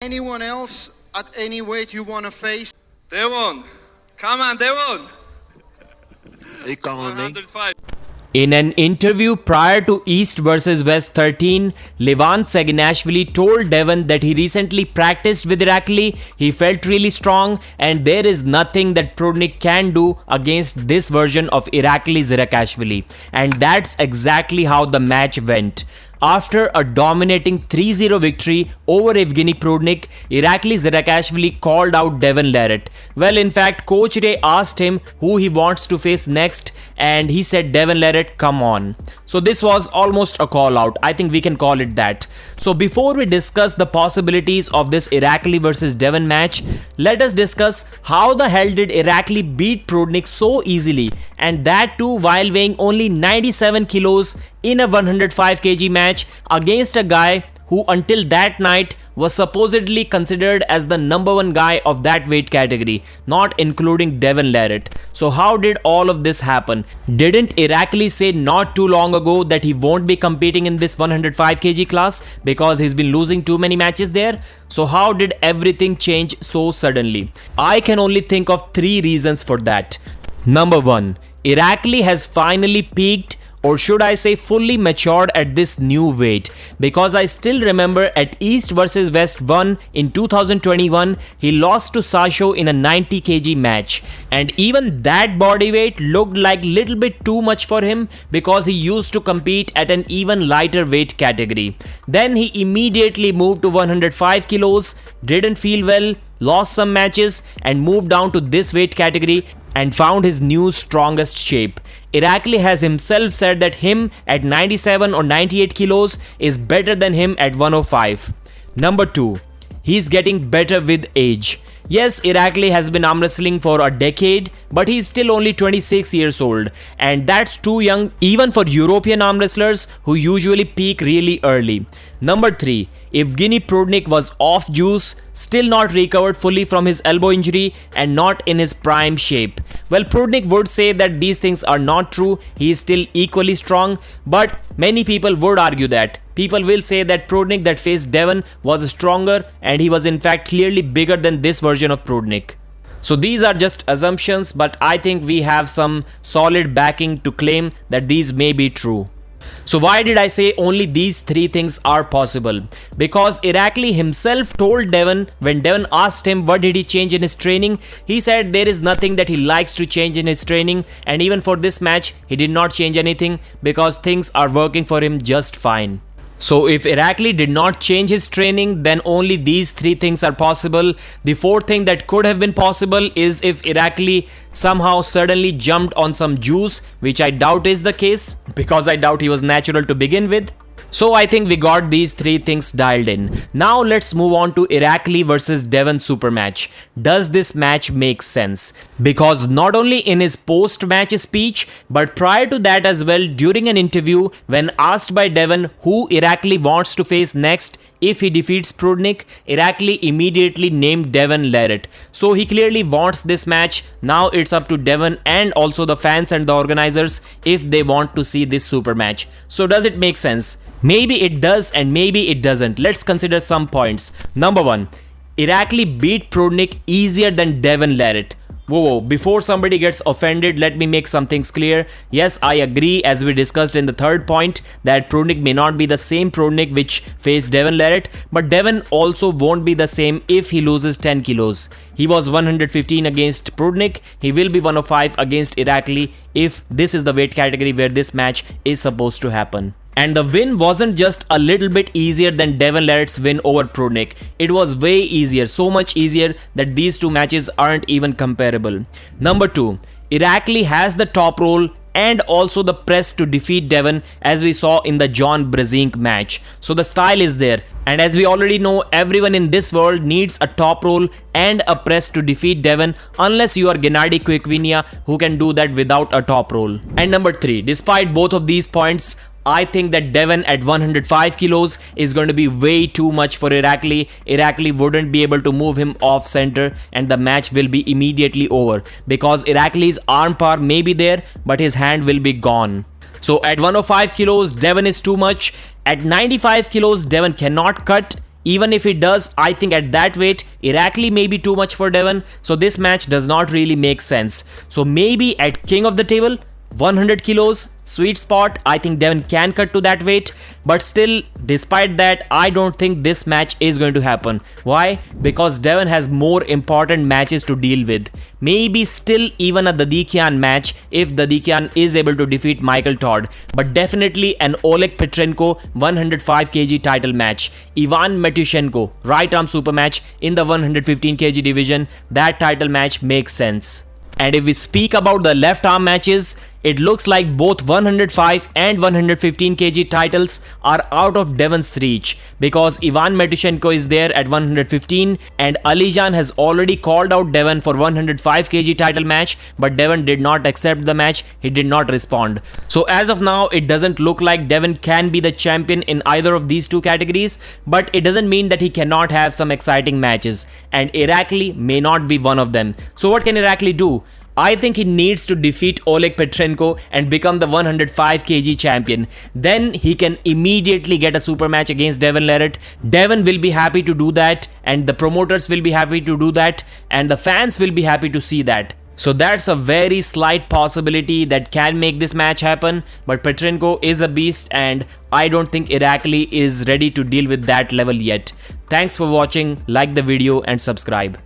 anyone else at any weight you want to face? DEVON, come on, DEVON. Are you calling me? 105. In an interview prior to East vs West 13, Levan Saginashvili told Devon that he recently practiced with Irakli, he felt really strong, and there is nothing that Prodnik can do against this version of Irakli Zirakashvili. And that's exactly how the match went. After a dominating 3-0 victory over Evgeny Prodnik, Irakli Zirakashvili called out Devon LARRATT. Well, in fact, Coach Ray asked him who he wants to face next, and he said, Devon LARRATT, come on. So this was almost a call out. I think we can call it that. So before we discuss the possibilities of this Irakli versus Devon match, let us discuss how the hell did Irakli beat Prodnik so easily, and that too while weighing only 97 kilos in a 105 kg match against a guy who until that night was supposedly considered as the #1 guy of that weight category, not including Devon LARRATT. So how did all of this happen? Didn't Irakli say not too long ago that he won't be competing in this 105 kg class because he's been losing too many matches there? So how did everything change so suddenly? I can only think of 3 reasons for that. Number 1, Irakli has finally peaked, or should I say fully matured at this new weight, because I still remember at East vs West 1 in 2021 he lost to Sasho in a 90 kg match, and even that body weight looked like little bit too much for him because he used to compete at an even lighter weight category. Then he immediately moved to 105 kilos, didn't feel well, lost some matches and moved down to this weight category and found his new strongest shape. Irakli has himself said that him at 97 or 98 kilos is better than him at 105. Number 2, he's getting better with age. Yes, Irakli has been arm wrestling for a decade, but he's still only 26 years old, and that's too young even for European arm wrestlers who usually peak really early. Number 3, Evgeny Prodnik was off juice, still not recovered fully from his elbow injury and not in his prime shape. Well, Prodnik would say that these things are not true, he is still equally strong, but many people would argue that. People will say that Prodnik that faced Devon was stronger and he was in fact clearly bigger than this version of Prodnik. So these are just assumptions, but I think we have some solid backing to claim that these may be true. So why did I say only these 3 things are possible? Because Irakli himself told Devon, when Devon asked him what did he change in his training, he said there is nothing that he likes to change in his training, and even for this match he did not change anything because things are working for him just fine. So if Irakli did not change his training, then only these 3 things are possible. The 4th thing that could have been possible is if Irakli somehow suddenly jumped on some juice, which I doubt is the case because I doubt he was natural to begin with. So I think we got these 3 things dialed in. Now let's move on to Irakli versus Devon super match. Does this match make sense? Because not only in his post-match speech, but prior to that as well, during an interview when asked by Devon who Irakli wants to face next if he defeats Prodnik, Irakli immediately named Devon LARRATT. So he clearly wants this match. Now it's up to Devon and also the fans and the organizers if they want to see this super match. So does it make sense? Maybe it does and maybe it doesn't. Let's consider some points. Number 1, Irakli beat Prodnik easier than Devon LARRATT. Whoa, before somebody gets offended, let me make some things clear. Yes, I agree, as we discussed in the 3rd point, that Prodnik may not be the same Prodnik which faced Devon LARRATT, but Devon also won't be the same if he loses 10 kilos. He was 115 against Prodnik, he will be 105 against Irakli if this is the weight category where this match is supposed to happen. And the win wasn't just a little bit easier than Devon LARRATT's win over Prodnik. It was way easier, so much easier that these 2 matches aren't even comparable. Number 2, Irakli has the top roll and also the press to defeat Devon, as we saw in the John Brzezinski match. So the style is there, and as we already know, everyone in this world needs a top roll and a press to defeat Devon, unless you are Gennady Kuykvinia who can do that without a top roll. And number 3, despite both of these points, I think that Devon at 105 kilos is going to be way too much for Irakli. Irakli wouldn't be able to move him off center and the match will be immediately over because Irakli's arm power may be there but his hand will be gone. So at 105 kilos, Devon is too much. At 95 kilos, Devon cannot cut. Even if he does, I think at that weight, Irakli may be too much for Devon, so this match does not really make sense. So maybe at king of the table, 100 kilos, sweet spot, I think Devon can cut to that weight, but still, despite that, I don't think this match is going to happen. Why? Because Devon has more important matches to deal with. Maybe still even a Dadikian match if Dadikian is able to defeat Michael Todd, but definitely an Oleg Petrenko 105 kg title match, Ivan Matyushenko right arm super match in the 115 kg division, that title match makes sense. And if we speak about the left arm matches, it looks like both 105 and 115 kg titles are out of Devon's reach because Ivan Matyushenko is there at 115 and Alijan has already called out Devon for 105 kg title match, but Devon did not accept the match, he did not respond. So as of now, it doesn't look like Devon can be the champion in either of these two categories, but it doesn't mean that he cannot have some exciting matches, and Irakli may not be one of them. So what can Irakli do? I think he needs to defeat Oleg Petrenko and become the 105 kg champion. Then he can immediately get a super match against Devon LARRATT. Devon will be happy to do that, and the promoters will be happy to do that, and the fans will be happy to see that. So that's a very slight possibility that can make this match happen, but Petrenko is a beast and I don't think Irakli is ready to deal with that level yet. Thanks for watching, like the video and subscribe.